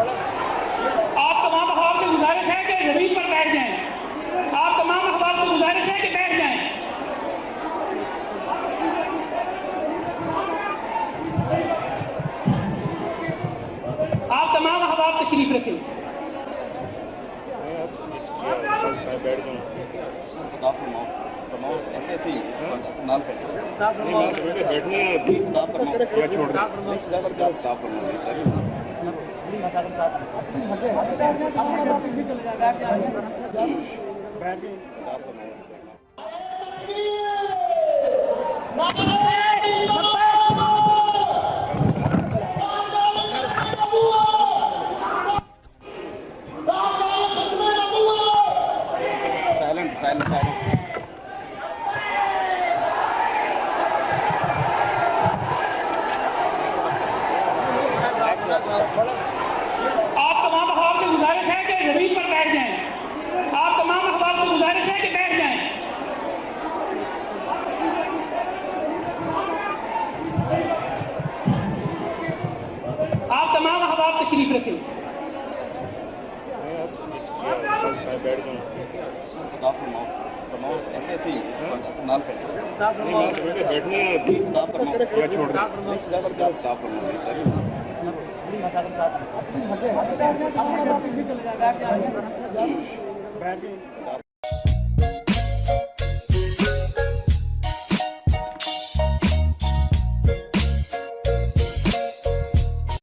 आप तमाम अखबार से गुजारिश है कि जमीन पर बैठ जाएं। आप तमाम अखबार से गुजारिश है कि बैठ जाएं। आप तमाम अखबार तशरीफ रखें। आप तमाम अखबार से गुजारिश है कि जमीन पर बैठ जाएं। आप तमाम अखबार से गुजारिश है कि बैठ जाएं। आप तमाम अखबार तशरीफ रखें। बैठ